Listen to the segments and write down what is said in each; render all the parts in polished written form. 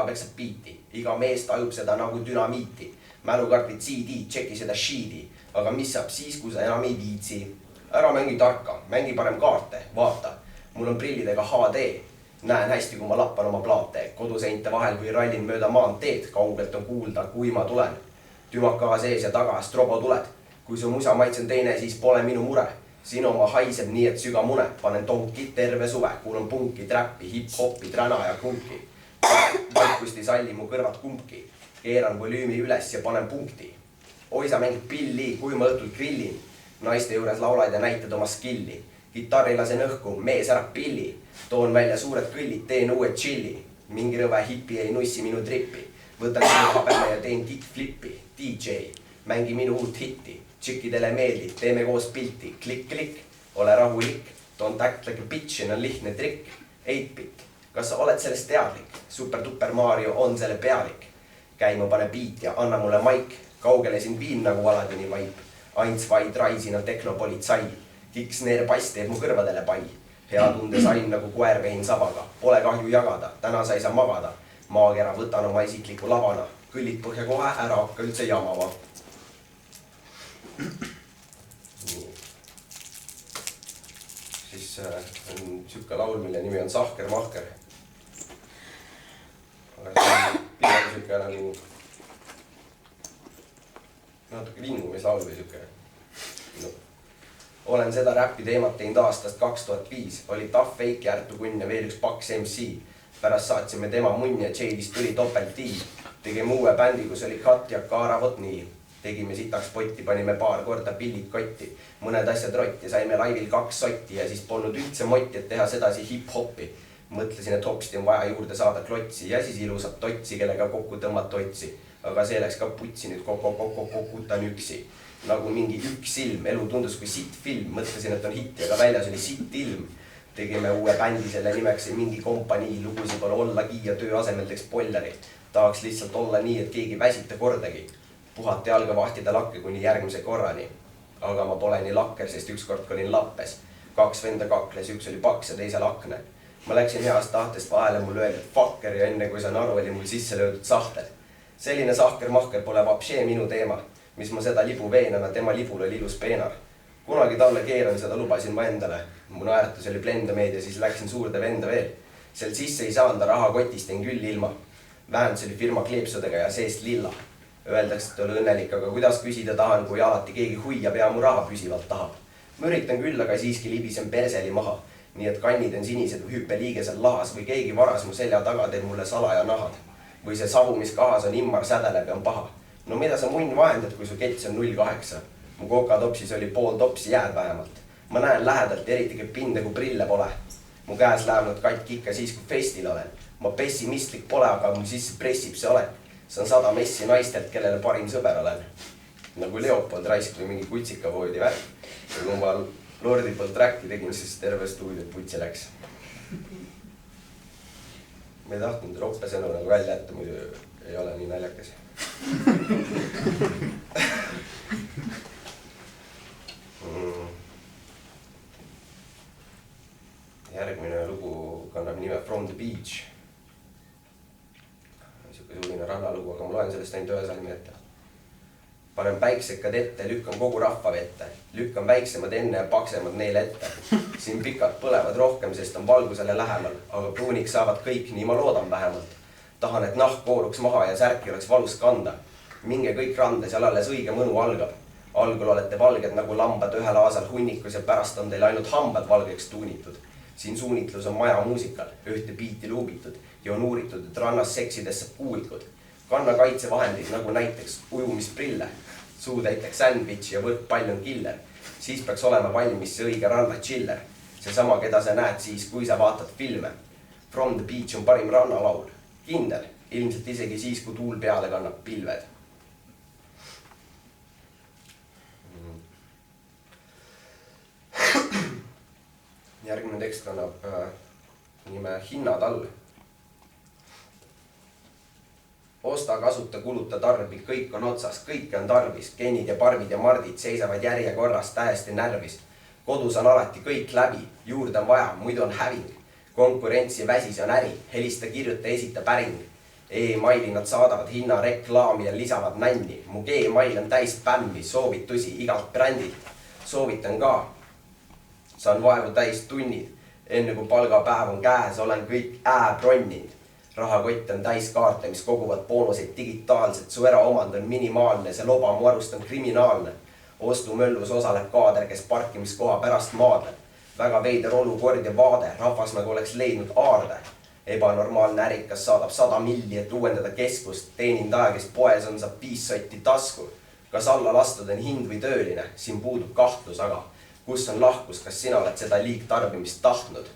peksab biiti, iga mees tajub seda nagu dünamiiti. Mälukartid CD, tšeki seda sheet'i, aga mis saab siis, kui sa enam ei viitsi? Ära mängi tarka, mängi parem kaarte, vaata. Mul on prillidega HD, näen hästi, kui ma lappan oma plaate, koduseinte vahel või rallin mööda maanteed, kaugelt on kuulda, kui ma tulen. Tümaka sees ja taga strobo tuled. Kui su musa maits on teine, siis pole minu mure. Sinu oma haiseb nii, et süga mune. Panen tonki terve suve, kuulan punki, trappi, hip-hoppi, träna ja kunki. Vaikust ei salli mu kõrvad kumbki. Keeran volüümi üles ja panen punkti. Oi, sa mängid pilli, kui ma õhtul grillin. Naiste juures laulad ja näitad oma skilli. Gitarri lasen õhku, mees ära pilli. Toon välja suured kõllid, teen uue chilli. Mingi rõve hipi ei nussi minu trippi. Võtan minu habeme ja teen kickflippi. DJ, mängi minu uut hitti. Tšikkidele meeldib, teeme koos pilti. Klikk-klikk, ole rahulik. Don't act like a bitch, on lihtne trikk. 8-bit, kas sa oled sellest teadlik? Super Mario on selle pealik. Käima pane beat ja anna mulle maik. Kaugele sind viin nagu Aladini vaip. Aints vaid raisin on teknopolitsai. Kiksneer pass teeb mu kõrvadele pai. Hea tunde sain nagu koer vehin sabaga. Pole kahju jagada, täna sa ei saa magada. Maakera võtan oma isikliku lavana. Kõllid põhja kohe, ära hakka üldse jamama. Siis on sükka laul, mille nimi on Sahker Mahker. Aga see on pigem sükka nagu natuke vingumislaul või sükka. No. Olen seda räppi teemat teinud aastast 2005. Oli Tough Fake ja Ärtu Kunn ja veel üks paks MC. Pärast saatsime tema munn ja J-list tuli topelt-D. Tegime uue bändi, kus oli Kat ja Kaara, vot nii. Tegime sitaks potti, panime paar korda pillid kotti. Mõned asjad rotti, saime laivil 2 sotti ja siis polnud üldse motti, et teha sedasi hip-hoppi. Mõtlesin, et hopsti on vaja juurde saada klotsi ja siis ilusat totsi, kellega kokku tõmmata otsi. Aga see läks ka putsi nüüd kokutan üksi. Nagu mingi üks ilm, elu tundus kui sitt film. Mõtlesin, et on hitt, aga väljas oli sitt ilm. Tegime uue bändi, selle nimeks ei mingi kompanii. Lugusi pole ollagi ja töö asemel teeks pollari. Tahaks lihtsalt olla nii, et keegi väsita kordagi. Puhati jalga vahtida lakke kuni järgmise korrani. Aga ma pole nii lakker, sest ükskord olin lappes. 2 venda kakles, üks oli paks ja teisel akne. Ma läksin heast tahtest vahele, mul öeldi fucker ja enne kui saan aru, oli mul sisse löödud sahtel. Selline sahker-mahker pole vapšee minu teema. Mis ma seda libu veenana, tema libul oli ilus peenar. Kunagi talle keeran, seda lubasin ma endale. Mu naeratus oli Blendameed ja siis läksin suurde venda veel. Seal sisse ei saanda raha kotist en küll ilma. Vääns oli firma kleepsudega ja seest lilla. Öeldaks, et ole õnnelik, aga kuidas küsida tahan, kui alati keegi huiab ja mu raha püsivalt tahab. Ma üritan küll, aga siiski libisen perseli maha. Nii et kannid on sinised või hüppeliigesel lahas või keegi varas mu selja taga teeb mulle salaja nahad. Või see savu, mis kahas on immar sädeleb ja on paha. No mida sa munn vahendad, kui su kets on 0,8? Mu kokatopsis oli pool topsi jääd vähemalt. Ma näen lähedalt, eriti käib pinde, kui prille pole. Mu käes läheb nad katki ikka siis, kui festil olen. Ma pessimistlik pole, aga mul sisse pressib see olek. See on 100 messi naistelt, kellele parim sõber olen. Nagu Leopold Raisk või mingi kutsikapoodi värk. Ja kui ma Lordi poolt räkki tegin, siis terve stuudiot putsi läks. Ma ei tahtnud roppe sõnu nagu välja jätta, muidu ei ole nii naljakas. Järgmine lugu kannab nime From the Beach. Siuke suuline rannalugu, aga ma loen sellest ainult ühe salmi ette. Panen päiksekad ette, lükkan kogu rahva vette. Lükkan väiksemad enne ja paksemad neile ette. Siin pikad põlevad rohkem, sest on valgusele lähemal. Aga pruuniks saavad kõik, nii ma loodan vähemalt. Tahan, et nahk kooruks maha ja särki oleks valus kanda. Minge kõik randa, seal alles õige mõnu algab. Algul olete valged nagu lambad ühel aasal hunnikus ja pärast on teil ainult hambad valgeks tuunitud. Siin suunitlus on maja muusikal, ühte biiti luubitud ja on uuritud, et rannas seksides saab kuulikud. Kanna kaitsevahendid nagu näiteks ujumisprille, suutäiteks sandwich ja võrkpall on killer. Siis peaks olema valmis see õige ranna chiller. Seesama, keda sa näed siis, kui sa vaatad filme. From the Beach on parim rannalaul. Kindel, ilmselt isegi siis, kui tuul peale kannab pilved. Järgmine tekst kannab nime Hinnad all. Osta, kasuta, kuluta, tarbi, kõik on otsas, kõike on tarvis. Kenid ja parvid ja mardid seisavad järjekorras täiesti närvis. Kodus on alati kõik läbi, juurde on vaja, muidu on häving. Konkurentsi väsis on äri, helista, kirjuta, esita päring. E-maili nad saadavad hinnareklaami ja lisavad nänni. Mu Gmail on täis spämmi, soovitusi igalt brändilt. Soovitan ka. Saan vaevu täis tunnid. Enne kui palgapäev on käes, olen kõik bronninud. Rahakott on täis kaarte, mis koguvad boonuseid digitaalselt. Su eraomand on minimaalne, see loba mu arust on kriminaalne. Ostumöllus osaleb kaader, kes parkimiskoha pärast maadleb. Väga veider olukord ja vaade, rahvas nagu oleks leidnud aarde. Ebanormaalne ärikas saadab 100 milli, et uuendada keskust. Teenindaja, kes poes on, saab 5 sotti tasku. Kas alla lastud on hind või tööline? Siin puudub kahtlus, aga kus on lahkus? Kas sina oled seda liigtarbimist tahtnud?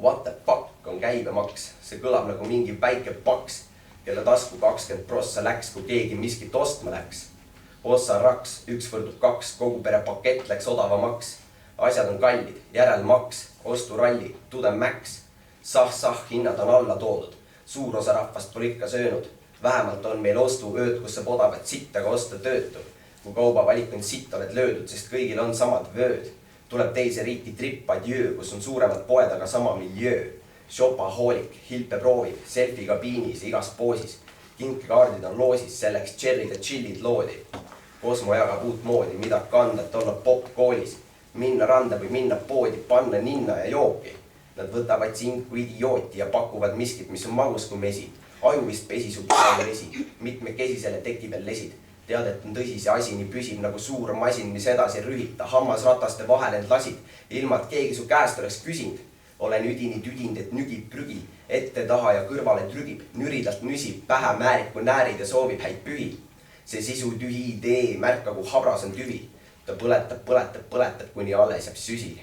What the fuck on käibemaks? See kõlab nagu mingi väike paks, kelle tasku 20% läks, kui keegi miskit ostma läks. Ossa raks, 1/2, kogu pere pakett läks odavamaks. Asjad on kallid, järelmaks, osturalli, tudemmäks. Sah, hinnad on alla toodud. Suur osa rahvast pole ikka söönud. Vähemalt on meil ostuööd, kus saab odavat sittaga osta töötu. Kui kaubavalik on sitt, oled löödud, sest kõigil on samad vööd. Tuleb teise riiki tripadjöö, kus on suuremad poed, aga sama miljöö. Shopahoolik, hilpe proovib, selfie kabiinis, igas poosis. Kinkekaardid on loosis, selleks cherrid ja chillid loodi. Kosmo jagab uut moodi, mida kanda, et olla popp koolis. Minna randa või minna poodi, panna ninna ja jooki. Nad võtavad sind kui idiooti ja pakuvad miskit, mis on magus kui mesi. Aju vist pesi su päeva lesi, mitmekesisele teki veel lesid. Tead, et on tõsi see asi nii püsib nagu suur masin, mis edasi rühita. Hammasrataste vahel end lasid, ilma et keegi su käest oleks küsinud. Olen üdini tüdind, et nügib prügi, ette taha ja kõrvale trügib. Nüridalt nüsib, pähe määriku näärid ja soovib häid pühi. See sisu tühi idee märka, kui habras on tüvi. Ta põletab, kuni alles jääb süsi.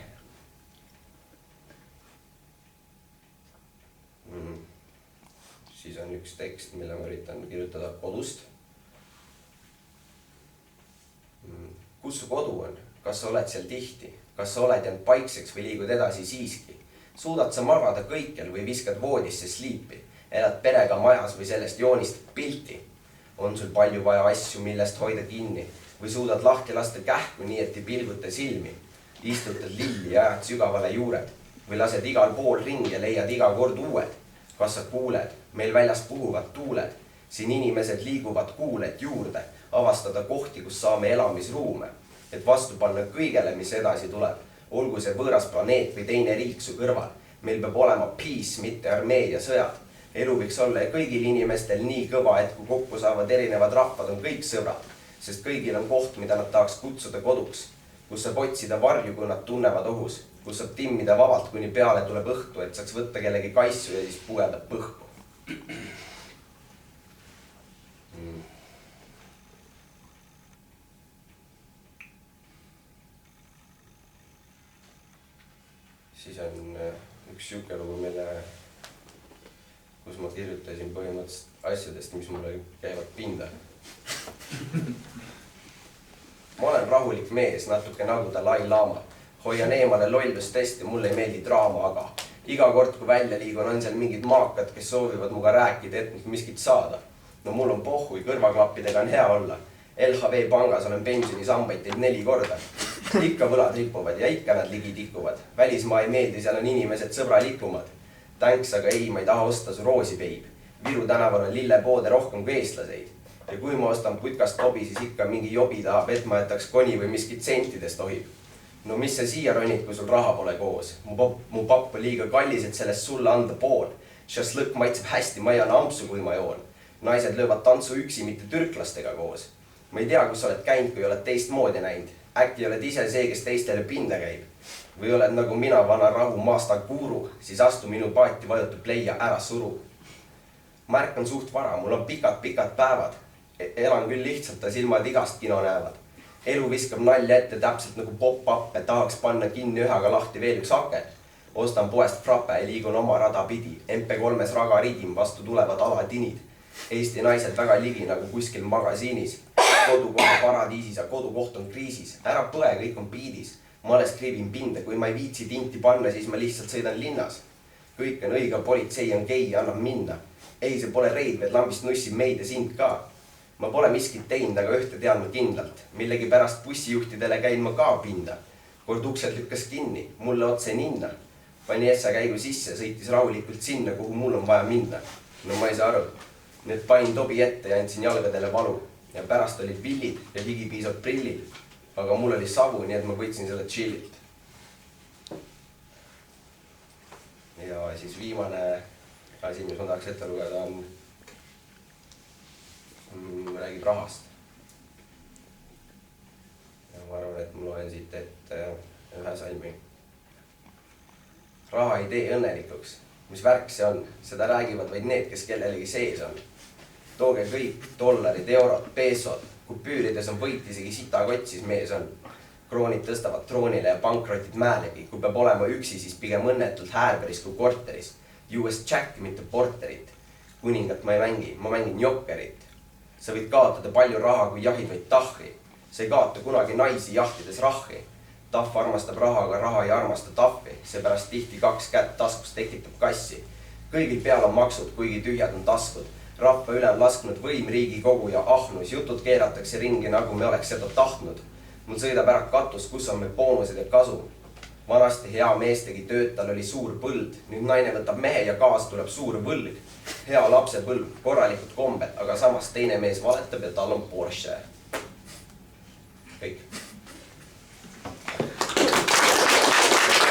Siis on üks tekst, mille ma üritan kirjutada kodust. Kus su kodu on? Kas sa oled seal tihti? Kas sa oled jäänud paikseks või liigud edasi siiski? Suudad sa magada kõikjal või viskad voodisse sliipi? Elad perega majas või sellest joonistad pilti? On sul palju vaja asju, millest hoida kinni? Või suudad lahti lasta kähku nii, et ei pilguta silmi? Istutad lilli ja ajad sügavale juured? Või lased igal pool ringi ja leiad iga kord uued? Kas sa kuuled? Meil väljas puhuvad tuuled. Siin inimesed liiguvad kuuled juurde. Avastada kohti, kus saame elamisruume. Et vastu panna kõigele, mis edasi tuleb. Olgu see võõras planeet või teine riik su kõrval. Meil peab olema peace, mitte armee ja sõjad. Elu võiks olla kõigil inimestel nii kõva, et kui kokku saavad erinevad rahvad, on kõik sõbrad. Sest kõigil on koht, mida nad tahaks kutsuda koduks. Kus saab otsida varju, kui nad tunnevad ohus. Kus saab timmida vabalt, kuni peale tuleb õhtu, et saaks võtta kellegi kaissu ja siis pugeda põhku. Siis on üks siuke lugu, kus ma kirjutasin põhimõtteliselt asjadest, mis mulle käivad pinda. Ma olen rahulik mees, natuke nagu Dalai Lama. Hoian eemale lollustest ja mulle ei meeldi draama, aga iga kord, kui välja liigun, on seal mingid maakad, kes soovivad muga rääkida, et miskit saada. No mul on pohhui, kõrvaklappidega on hea olla. LHV pangas olen pensionisambaid teinud 4 korda. Ikka võlad ripuvad ja ikka nad ligi tikuvad. Välismaa ei meeldi, seal on inimesed sõbralikumad. Thanks, aga ei, ma ei taha osta su roosi, peib. Viru tänaval on lillepoode rohkem kui eestlaseid. Ja kui ma ostan putkast tobi, siis ikka mingi jobi tahab, et ma jätaks koni või miskit sentidest ohib. No mis sa siia ronid, kui sul raha pole koos? Mu papp on liiga kallis, et sellest sulle anda pool. Šašlõkk maitseb hästi, ma ei anna ampsu, kui ma joon. Naised löövad tantsu üksi, mitte türklastega koos. Ma ei tea, kus oled käinud, kui oled teistmoodi näinud. Äkki oled ise see, kes teistele pinda käib. Või oled nagu mina, vana rahu maasta guru, siis astu minu paati, vajuta play ja ära suru. Ma ärkan suht vara, mul on pikad päevad. Elan küll lihtsalt, ta silmad igast kino näevad. Elu viskab nalja ette täpselt nagu pop-up, et tahaks panna kinni ühega lahti veel üks aken. Ostan poest frappe ja liigun oma rada pidi. MP3-s raga ridim, vastu tulevad alatinid. Eesti naised väga ligi nagu kuskil magasiinis. Kodukoha paradiisis ja kodukoht on kriisis. Ära põe, kõik on biidis. Ma alles kriibin pinde, kui ma ei viitsi tinti panna, siis ma lihtsalt sõidan linnas. Kõik on õige, politsei on gei, annab minna. Ei, see pole reid, vaid lambist nussib meid ja sind ka. Ma pole miskit teinud, aga ühte tean ma kindlalt. Millegi pärast bussijuhtidele käin ma ka pinda. Kord uksed lükkas kinni, mulle otse ninna. Pani essa käigu sisse, sõitis rahulikult sinna, kuhu mul on vaja minna. no ma ei saa aru. Nüüd panin tobi ette ja andsin jalgadele valu. Ja pärast olid pillid ja higipiisad prillid. Aga mul oli savu, nii et ma võtsin selle chillilt. Ja siis viimane asi, mis ma tahaks ette lugeda, räägib rahast. Ja ma arvan, et ma loen siit ette ühe salmi. Raha ei tee õnnelikuks. Mis värk see on? Seda räägivad vaid need, kes kellelegi sees on. Tooge kõik dollarid, eurod, peesod. Kupüürides on võit isegi sitakott, siis mees on. Kroonid tõstavad troonile ja pankrotid määlegi. Kui peab olema üksi, siis pigem õnnetult häärberis kui korteris. US Jack, mitte porterit. Kuningat ma ei mängi, ma mängin jokkerit. Sa võid kaotada palju raha, kui jahid võid tahri. Sa ei kaota kunagi naisi jahtides rahhi. Tahv armastab raha, aga raha ei armasta tahvi. Seepärast tihti 2 kätt taskus tekitab kassi. Kõigil peal on maksud, kuigi tühjad on taskud. Rahva üle on lasknud võim, riigikogu ja ahnus. Jutud keeratakse ringi, nagu me oleks seda tahtnud. Mul sõidab ära katus, kus on meil boonused ja kasu. Vanasti hea mees tegi tööd, tal oli suur põld. Nüüd naine võtab mehe ja kaasa tuleb suur võlg. Hea lapse põlv, korralikud kombed, aga samas teine mees valetab ja tal on Porsche. Kõik.